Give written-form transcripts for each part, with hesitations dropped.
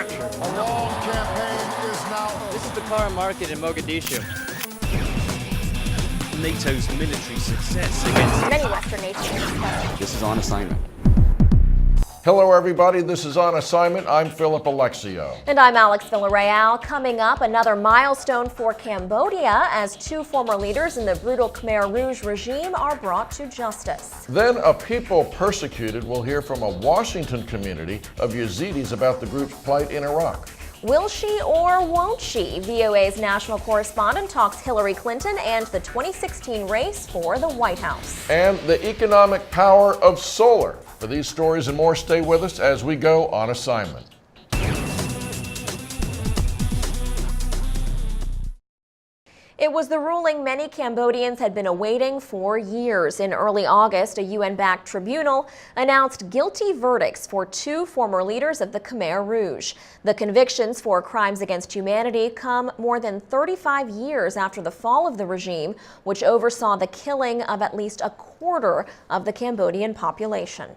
capture. A long campaign is now. This is the car market in Mogadishu. NATO's military success against many Western nations. This is on assignment. Hello, everybody. This is On Assignment. I'm Philip Alexio. And I'm Alex Villarreal. Coming up, another milestone for Cambodia as two former leaders in the brutal Khmer Rouge regime are brought to justice. Then a people persecuted will hear from a Washington community of Yazidis about the group's plight in Iraq. Will she or won't she? VOA's national correspondent talks Hillary Clinton and the 2016 race for the White House. And the economic power of solar. For these stories and more, stay with us as we go on assignment. It was the ruling many Cambodians had been awaiting for years. In early August, a UN-backed tribunal announced guilty verdicts for two former leaders of the Khmer Rouge. The convictions for crimes against humanity come more than 35 years after the fall of the regime, which oversaw the killing of at least a quarter of the Cambodian population.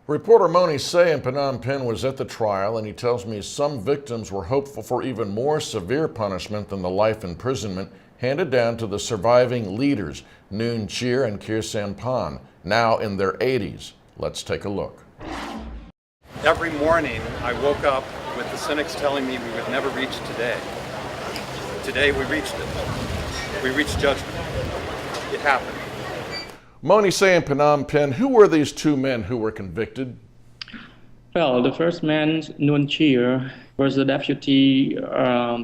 Reporter Moni Say in Phnom Penh was at the trial, and he tells me some victims were hopeful for even more severe punishment than the life imprisonment handed down to the surviving leaders, Noon Chir and Kir Sampan, now in their 80s. Let's take a look. Every morning I woke up with the cynics telling me we would never reach today. Today we reached it. We reached judgment. It happened. Moni Say in Phnom Penh, who were these two men who were convicted? Well, the first man, Noon Chir, was the deputy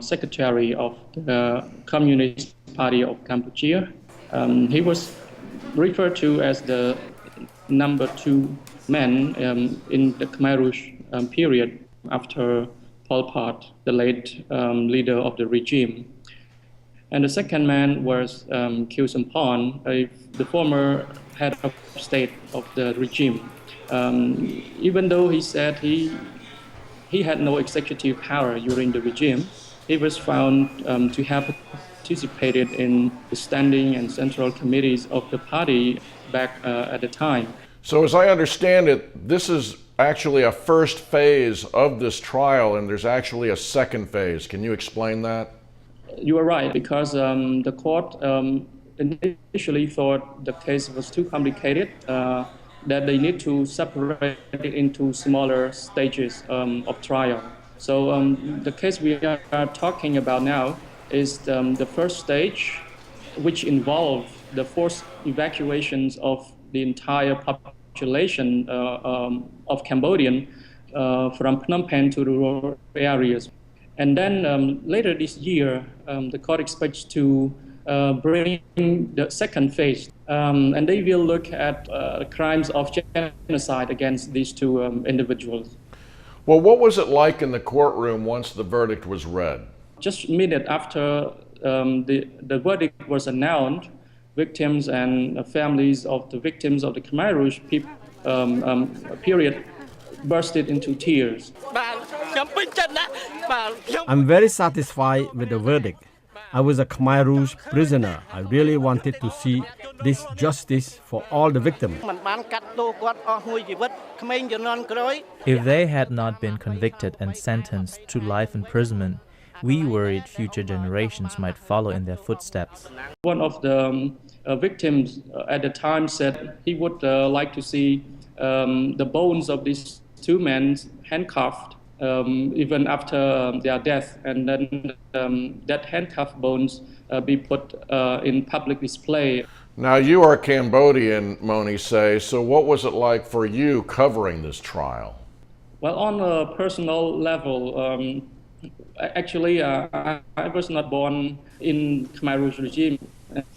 secretary of the Communist Party of Cambodia. He was referred to as the number 2 man in the Khmer Rouge period after Pol Pot, the late leader of the regime. And the second man was Kir Sampan, the former head of state of the regime. Even though he said he had no executive power during the regime, he was found to have participated in the standing and central committees of the party back at the time. So as I understand it, this is actually a first phase of this trial, and there's actually a second phase. Can you explain that? You are right, because the court initially thought the case was too complicated, that they need to separate it into smaller stages of trial. So the case we are talking about now is the first stage, which involved the forced evacuations of the entire population of Cambodian from Phnom Penh to the rural areas. And then later this year, the court expects to bring the second phase, and they will look at crimes of genocide against these two individuals. Well, what was it like in the courtroom once the verdict was read? Just a minute after the verdict was announced, victims and families of the victims of the Khmer Rouge period bursted into tears. I'm very satisfied with the verdict. I was a Khmer Rouge prisoner. I really wanted to see this justice for all the victims. If they had not been convicted and sentenced to life imprisonment, we worried future generations might follow in their footsteps. One of the victims at the time said he would like to see the bones of these two men handcuffed even after their death, and then that handcuffed bones be put in public display. Now, you are Cambodian, Moni Say, so what was it like for you covering this trial? Well, on a personal level, actually, I was not born in Khmer Rouge regime,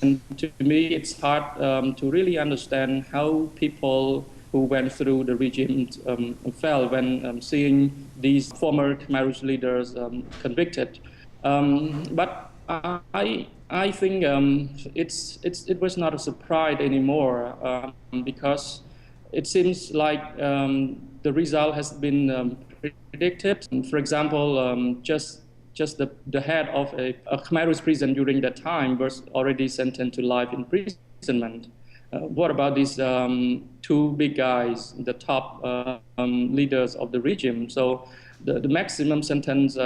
and to me it's hard to really understand how people who went through the regime felt when seeing these former Khmer Rouge leaders convicted. But I think it was not a surprise anymore because it seems like the result has been predicted. For example, just the head of a Khmer Rouge prison during that time was already sentenced to life imprisonment. What about these two big guys, the top leaders of the regime? So the maximum sentence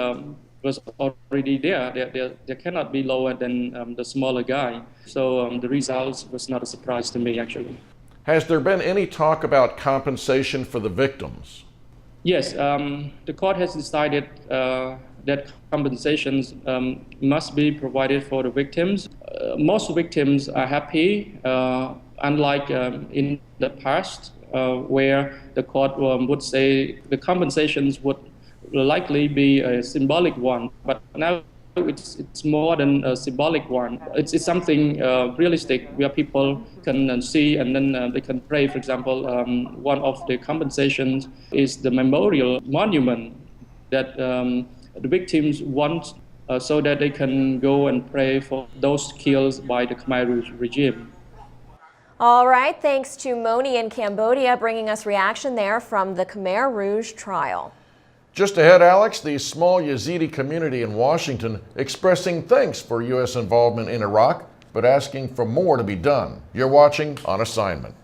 was already there. There cannot be lower than the smaller guy. So the results was not a surprise to me, actually. Has there been any talk about compensation for the victims? Yes, the court has decided that compensations must be provided for the victims. Most victims are happy, unlike in the past, where the court would say the compensations would likely be a symbolic one, but now it's more than a symbolic one. It's something realistic where people can see and then they can pray. For example, one of the compensations is the memorial monument that the victims want so that they can go and pray for those killed by the Khmer Rouge regime. All right, thanks to Moni in Cambodia bringing us reaction there from the Khmer Rouge trial. Just ahead, Alex, the small Yazidi community in Washington expressing thanks for U.S. involvement in Iraq, but asking for more to be done. You're watching On Assignment.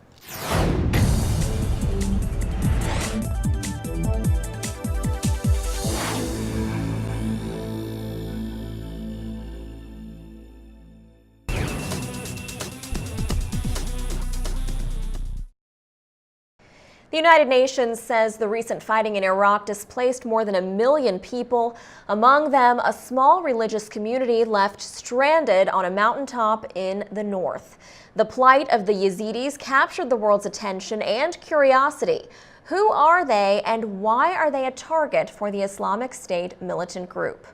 The United Nations says the recent fighting in Iraq displaced more than 1 million people, among them a small religious community left stranded on a mountaintop in the north. The plight of the Yazidis captured the world's attention and curiosity. Who are they and why are they a target for the Islamic State militant group?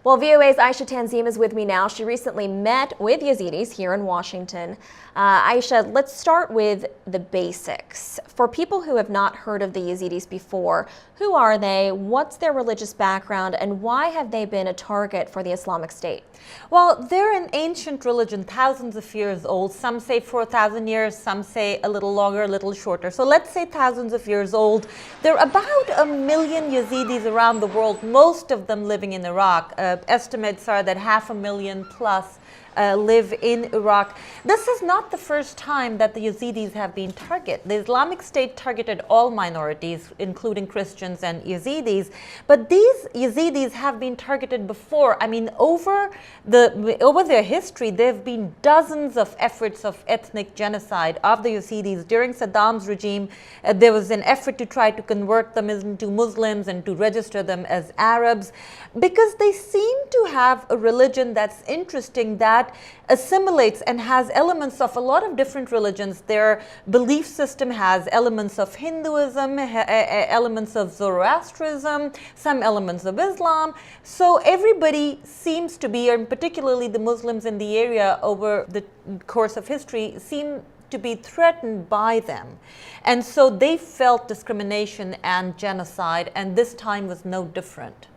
Well, VOA's Aisha Tanzim is with me now. She recently met with Yazidis here in Washington. Aisha, let's start with the basics. For people who have not heard of the Yazidis before, who are they, what's their religious background, and why have they been a target for the Islamic State? Well, they're an ancient religion, thousands of years old. Some say 4,000 years, some say a little longer, a little shorter. So let's say thousands of years old. There are about 1 million Yazidis around the world, most of them living in Iraq. Estimates are that 500,000 plus live in Iraq. This is not the first time that the Yazidis have been targeted. The Islamic State targeted all minorities, including Christians and Yazidis, but these Yazidis have been targeted before. I mean, over their history, there have been dozens of efforts of ethnic genocide of the Yazidis. During Saddam's regime, there was an effort to try to convert them into Muslims and to register them as Arabs, because they seem to have a religion that's interesting, that assimilates and has elements of a lot of different religions. Their belief system has elements of Hinduism, elements of Zoroastrianism, some elements of Islam. So everybody seems to be, and particularly the Muslims in the area over the course of history, seem to be threatened by them. And so they felt discrimination and genocide, and this time was no different.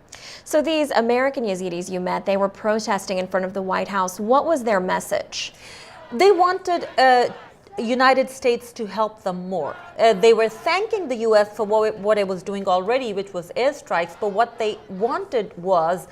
So these American Yazidis you met, they were protesting in front of the White House. What was their message? They wanted United States to help them more. They were thanking the U.S. for what it was doing already, which was airstrikes, but what they wanted was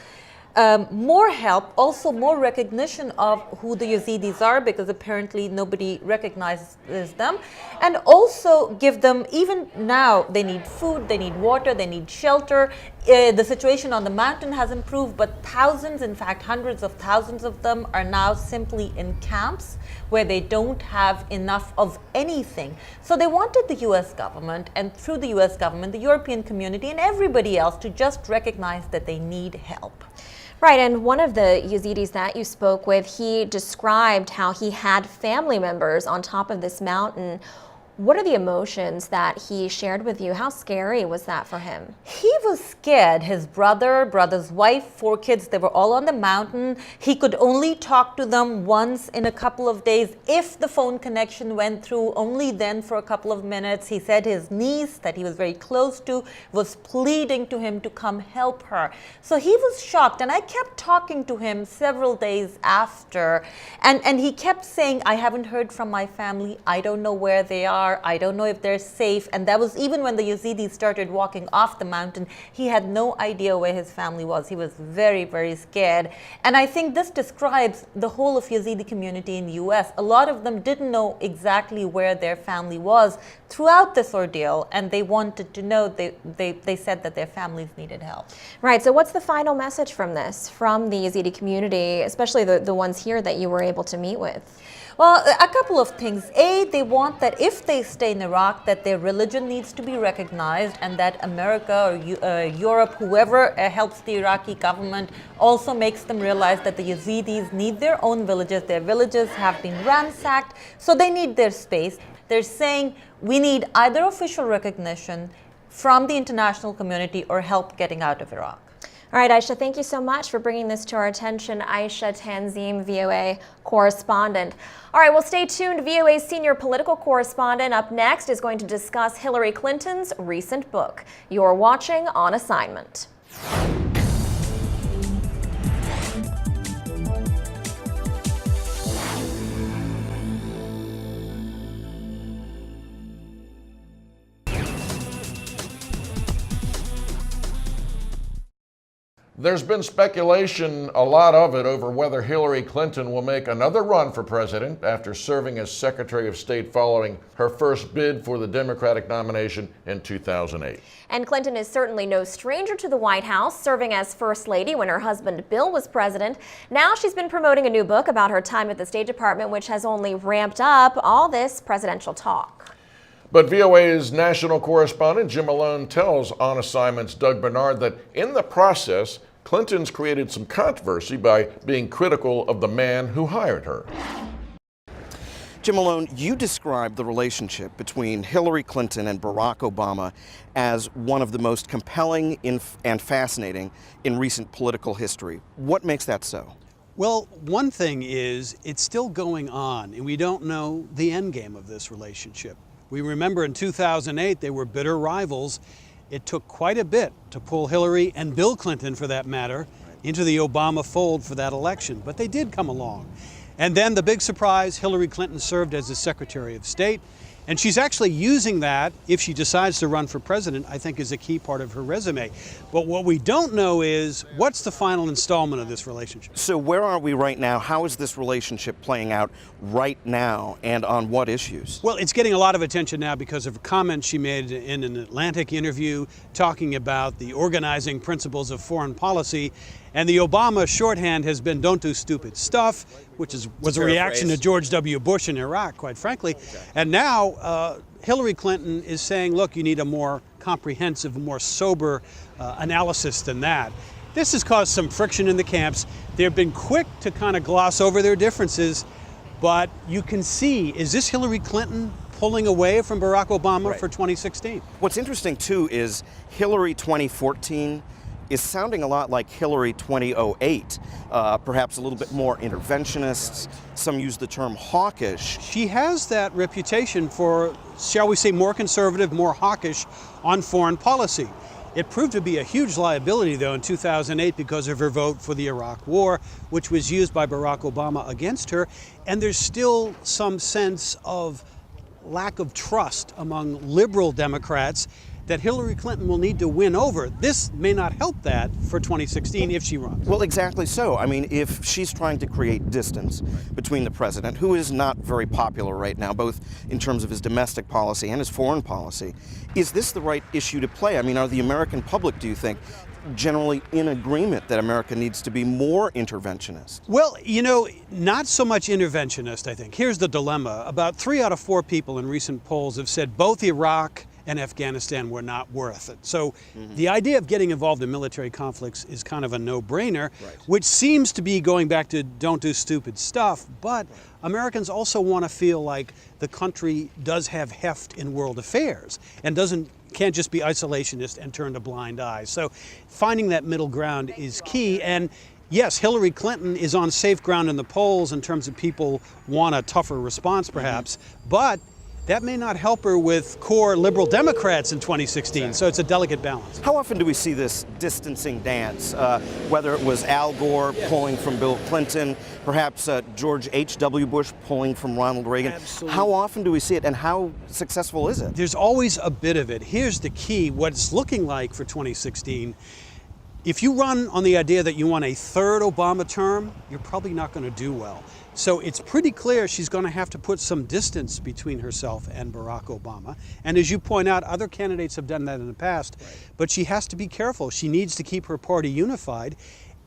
more help, also more recognition of who the Yazidis are, because apparently nobody recognizes them, and also give them, even now, they need food, they need water, they need shelter. The situation on the mountain has improved, but thousands, in fact hundreds of thousands of them, are now simply in camps where they don't have enough of anything. So they wanted the U.S. government, and through the U.S. government, the European community and everybody else, to just recognize that they need help. Right, and one of the Yazidis that you spoke with, he described how he had family members on top of this mountain. What are the emotions that he shared with you? How scary was that for him? He was scared. His brother's wife, 4 kids, they were all on the mountain. He could only talk to them once in a couple of days. If the phone connection went through, only then for a couple of minutes. He said his niece, that he was very close to, was pleading to him to come help her. So he was shocked, and I kept talking to him several days after, and he kept saying, I haven't heard from my family. I don't know where they are. are. I don't know if they're safe. And that was even when the Yazidis started walking off the mountain. He had no idea where his family was. He was very, very scared. And I think this describes the whole of Yazidi community in the US. A lot of them didn't know exactly where their family was throughout this ordeal, and they wanted to know. They said that their families needed help. Right. So what's the final message from this, from the Yazidi community, especially the ones here that you were able to meet with? Well, a couple of things. A, they want that if they stay in Iraq, that their religion needs to be recognized, and that America or Europe, whoever helps the Iraqi government, also makes them realize that the Yazidis need their own villages. Their villages have been ransacked, so they need their space. They're saying we need either official recognition from the international community or help getting out of Iraq. All right, Aisha, thank you so much for bringing this to our attention. Aisha Tanzim, VOA correspondent. All right, well, stay tuned. VOA's senior political correspondent up next is going to discuss Hillary Clinton's recent book. You're watching On Assignment. There's been speculation, a lot of it, over whether Hillary Clinton will make another run for president after serving as Secretary of State following her first bid for the Democratic nomination in 2008. And Clinton is certainly no stranger to the White House, serving as First Lady when her husband Bill was president. Now she's been promoting a new book about her time at the State Department, which has only ramped up all this presidential talk. But VOA's national correspondent Jim Malone tells On Assignment's Doug Bernard that in the process, Clinton's created some controversy by being critical of the man who hired her. Jim Malone, you described the relationship between Hillary Clinton and Barack Obama as one of the most compelling and fascinating in recent political history. What makes that so? Well, one thing is it's still going on, and we don't know the end game of this relationship. We remember in 2008 they were bitter rivals. It took quite a bit to pull Hillary and Bill Clinton, for that matter, into the Obama fold for that election, but they did come along. And then the big surprise, Hillary Clinton served as the Secretary of State, and she's actually using that, if she decides to run for president, I think is a key part of her resume. But what we don't know is, what's the final installment of this relationship? So where are we right now? How is this relationship playing out right now, and on what issues? Well, it's getting a lot of attention now because of comments she made in an Atlantic interview talking about the organizing principles of foreign policy. And the Obama shorthand has been "don't do stupid stuff," which was a reaction to George W. Bush in Iraq, quite frankly. Okay. And now Hillary Clinton is saying, look, you need a more comprehensive, more sober analysis than that. This has caused some friction in the camps. They've been quick to kind of gloss over their differences, but you can see, is this Hillary Clinton pulling away from Barack Obama for 2016? What's interesting, too, is Hillary 2014 is sounding a lot like Hillary 2008, perhaps a little bit more interventionist. Some use the term hawkish. She has that reputation for, shall we say, more conservative, more hawkish on foreign policy. It proved to be a huge liability, though, in 2008 because of her vote for the Iraq War, which was used by Barack Obama against her. And there's still some sense of lack of trust among liberal Democrats that Hillary Clinton will need to win over. This may not help that for 2016 if she runs. Well, exactly so. I mean, if she's trying to create distance between the president, who is not very popular right now, both in terms of his domestic policy and his foreign policy, is this the right issue to play? I mean, are the American public, do you think, generally in agreement that America needs to be more interventionist? Well, you know, not so much interventionist, I think. Here's the dilemma. About 3 out of 4 people in recent polls have said both Iraq and Afghanistan were not worth it. So the idea of getting involved in military conflicts is kind of a no-brainer, which seems to be going back to don't do stupid stuff, but Americans also want to feel like the country does have heft in world affairs and can't just be isolationist and turn a blind eye. So finding that middle ground is key. And yes, Hillary Clinton is on safe ground in the polls in terms of people want a tougher response perhaps, but that may not help her with core liberal Democrats in 2016. So it's a delicate balance. How often do we see this distancing dance, whether it was Al Gore pulling from Bill Clinton, perhaps George H.W. Bush pulling from Ronald Reagan? Absolutely. How often do we see it, and how successful is it? There's always a bit of it. Here's the key, what it's looking like for 2016. If you run on the idea that you want a third Obama term, you're probably not going to do well. So it's pretty clear she's going to have to put some distance between herself and Barack Obama. And as you point out, other candidates have done that in the past. But she has to be careful. She needs to keep her party unified.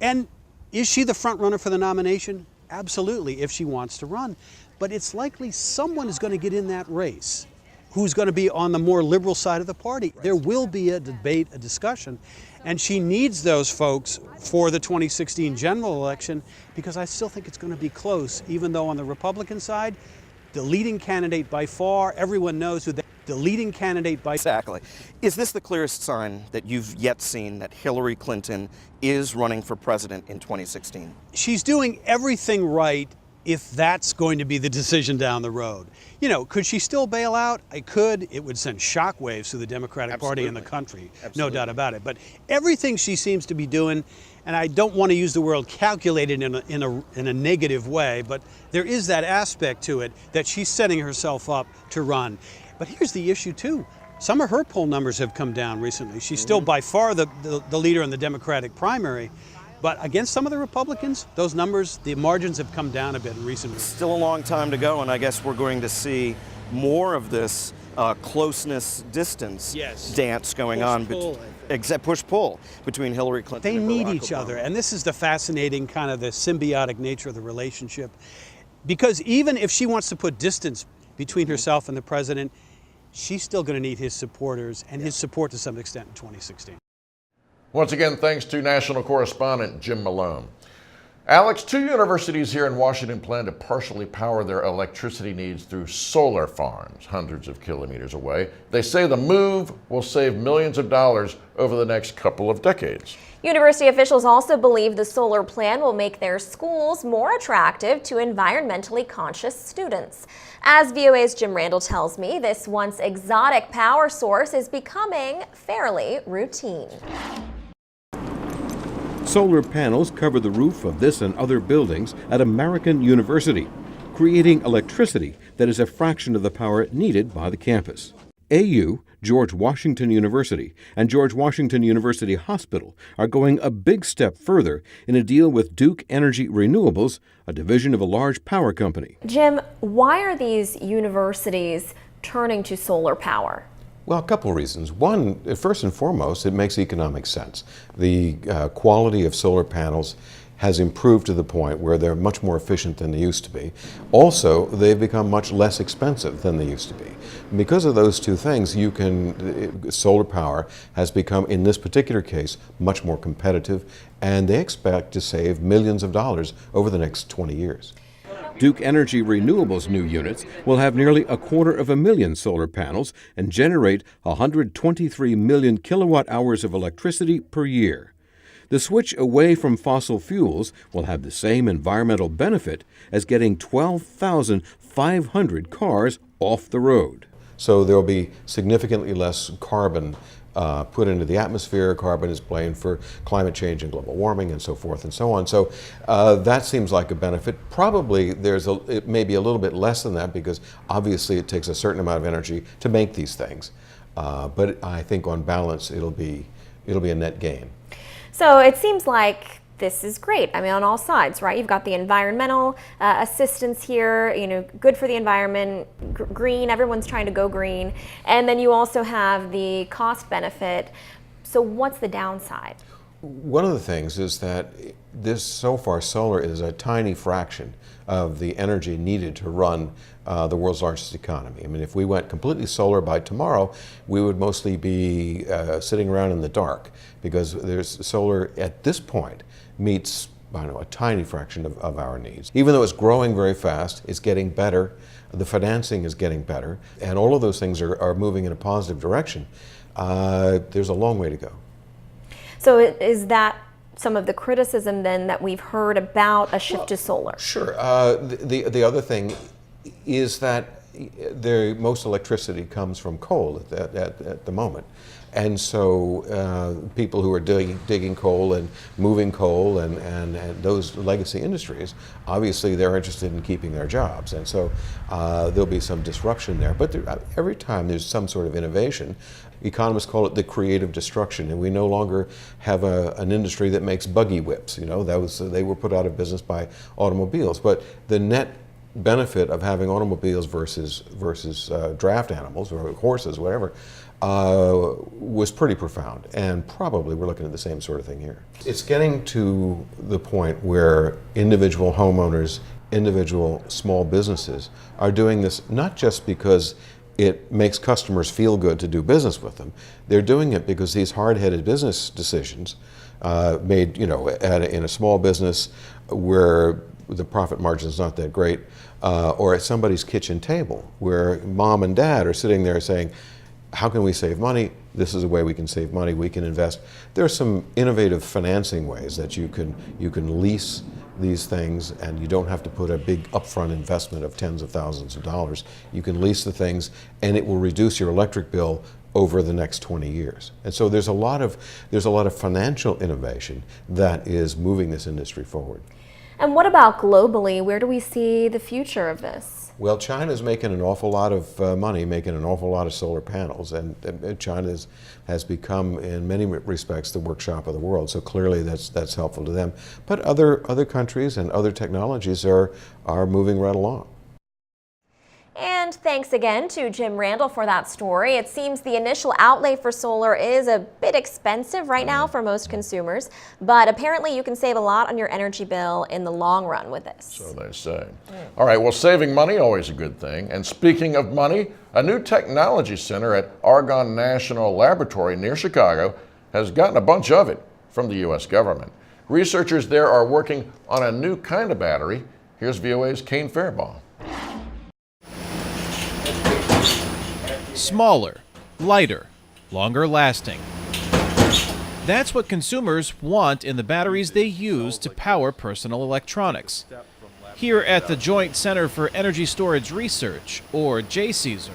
And is she the front runner for the nomination? Absolutely, if she wants to run. But it's likely someone is going to get in that race who's going to be on the more liberal side of the party. There will be a debate, a discussion, and she needs those folks for the 2016 general election, because I still think it's going to be close, even though on the Republican side, the leading candidate by far, everyone knows who the leading candidate by... Exactly. Is this the clearest sign that you've yet seen that Hillary Clinton is running for president in 2016? She's doing everything right if that's going to be the decision down the road. You know, could she still bail out? I could. It would send shockwaves through the Democratic Party in the country. No doubt about it. But everything she seems to be doing, and I don't want to use the word calculated in a negative way, but there is that aspect to it that she's setting herself up to run. But here's the issue too. Some of her poll numbers have come down recently. She's still by far the leader in the Democratic primary. But against some of the Republicans, those numbers, the margins have come down a bit in recent weeks. Still a long time to go, and I guess we're going to see more of this closeness distance dance going on. Push-pull between Hillary Clinton and Barack They need each other, and this is the fascinating kind of the symbiotic nature of the relationship. Because even if she wants to put distance between herself and the president, she's still going to need his supporters and his support to some extent in 2016. Once again, thanks to national correspondent Jim Malone. Alex, 2 universities here in Washington plan to partially power their electricity needs through solar farms, hundreds of kilometers away. They say the move will save millions of dollars over the next couple of decades. University officials also believe the solar plan will make their schools more attractive to environmentally conscious students. As VOA's Jim Randall tells me, this once exotic power source is becoming fairly routine. Solar panels cover the roof of this and other buildings at American University, creating electricity that is a fraction of the power needed by the campus. AU, George Washington University, and George Washington University Hospital are going a big step further in a deal with Duke Energy Renewables, a division of a large power company. Jim, why are these universities turning to solar power? Well, a couple of reasons. One, first and foremost, it makes economic sense. The quality of solar panels has improved to the point where they're much more efficient than they used to be. Also, they've become much less expensive than they used to be. Because of those two things, solar power has become, in this particular case, much more competitive, and they expect to save millions of dollars over the next 20 years. Duke Energy Renewables' new units will have nearly 250,000 solar panels and generate 123 million kilowatt hours of electricity per year. The switch away from fossil fuels will have the same environmental benefit as getting 12,500 cars off the road. So there will be significantly less carbon put into the atmosphere. Carbon is blamed for climate change and global warming and so forth and so on. So that seems like a benefit. Probably it may be a little bit less than that, because obviously it takes a certain amount of energy to make these things. But I think on balance it'll be a net gain. So it seems like this is great. I mean, on all sides, right? You've got the environmental assistance here, good for the environment, green, everyone's trying to go green. And then you also have the cost benefit. So what's the downside? One of the things is that so far solar is a tiny fraction of the energy needed to run the world's largest economy. I mean, if we went completely solar by tomorrow, we would mostly be sitting around in the dark, because solar at this point meets, a tiny fraction of our needs. Even though it's growing very fast, it's getting better, the financing is getting better, and all of those things are moving in a positive direction. There's a long way to go. So is that some of the criticism then that we've heard about a shift to solar? Sure. The other thing is that most electricity comes from coal at the moment. And so people who are digging coal and moving coal and those legacy industries, obviously they're interested in keeping their jobs. And so there'll be some disruption there. But every time there's some sort of innovation, economists call it the creative destruction. And we no longer have an industry that makes buggy whips. You know, they were put out of business by automobiles. But the net benefit of having automobiles versus draft animals or horses, whatever, was pretty profound, and probably we're looking at the same sort of thing here. It's getting to the point where individual homeowners, individual small businesses are doing this not just because it makes customers feel good to do business with them. They're doing it because these hard-headed business decisions made, you know, in a small business where the profit margin is not that great, or at somebody's kitchen table where mom and dad are sitting there saying, how can we save money? This is a way we can save money. We can invest. There are some innovative financing ways that you can lease these things, and you don't have to put a big upfront investment of tens of thousands of dollars. You can lease the things, and it will reduce your electric bill over the next 20 years. And so there's a lot of financial innovation that is moving this industry forward. And what about globally? Where do we see the future of this? Well, China's making an awful lot of money, making an awful lot of solar panels, and China has become, in many respects, the workshop of the world. So clearly, that's helpful to them. But other countries and other technologies are moving right along. And thanks again to Jim Randall for that story. It seems the initial outlay for solar is a bit expensive right now for most consumers, but apparently you can save a lot on your energy bill in the long run with this. So they say. All right, well, saving money, always a good thing. And speaking of money, a new technology center at Argonne National Laboratory near Chicago has gotten a bunch of it from the U.S. government. Researchers there are working on a new kind of battery. Here's VOA's Kane Fairbaugh. Smaller, lighter, longer lasting. That's what consumers want in the batteries they use to power personal electronics. Here at the Joint Center for Energy Storage Research, or JCESR,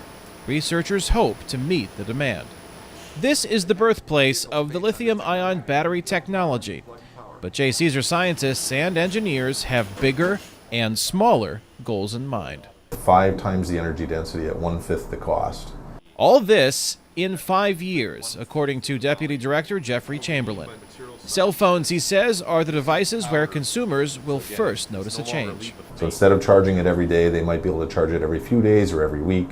researchers hope to meet the demand. This is the birthplace of the lithium-ion battery technology, but JCESR scientists and engineers have bigger and smaller goals in mind. 5 times the energy density at 1/5 the cost. All this in 5 years, according to Deputy Director Jeffrey Chamberlain. Cell phones, he says, are the devices where consumers will first notice a change. So instead of charging it every day, they might be able to charge it every few days or every week.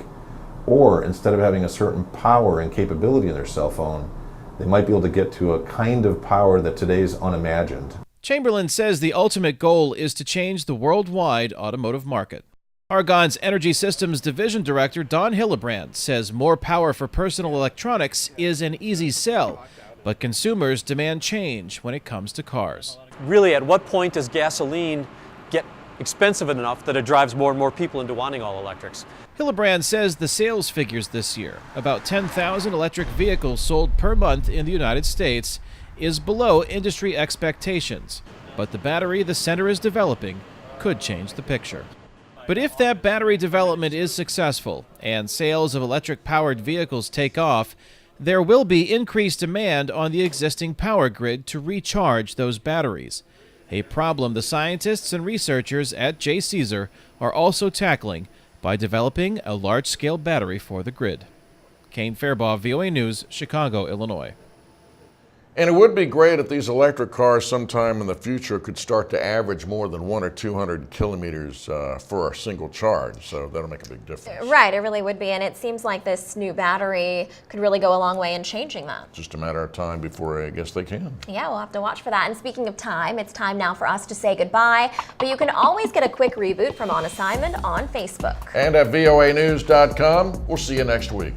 Or instead of having a certain power and capability in their cell phone, they might be able to get to a kind of power that today is unimagined. Chamberlain says the ultimate goal is to change the worldwide automotive market. Argonne's Energy Systems Division Director Don Hillebrand says more power for personal electronics is an easy sell, but consumers demand change when it comes to cars. Really, at what point does gasoline get expensive enough that it drives more and more people into wanting all electrics? Hillebrand says the sales figures this year, about 10,000 electric vehicles sold per month in the United States, is below industry expectations, but the battery the center is developing could change the picture. But if that battery development is successful and sales of electric-powered vehicles take off, there will be increased demand on the existing power grid to recharge those batteries, a problem the scientists and researchers at JCESR are also tackling by developing a large-scale battery for the grid. Kane Fairbaugh, VOA News, Chicago, Illinois. And it would be great if these electric cars sometime in the future could start to average more than 100 or 200 kilometers for a single charge. So that'll make a big difference. Right, it really would be. And it seems like this new battery could really go a long way in changing that. Just a matter of time before I guess they can. Yeah, we'll have to watch for that. And speaking of time, it's time now for us to say goodbye. But you can always get a quick reboot from On Assignment on Facebook. And at voanews.com. We'll see you next week.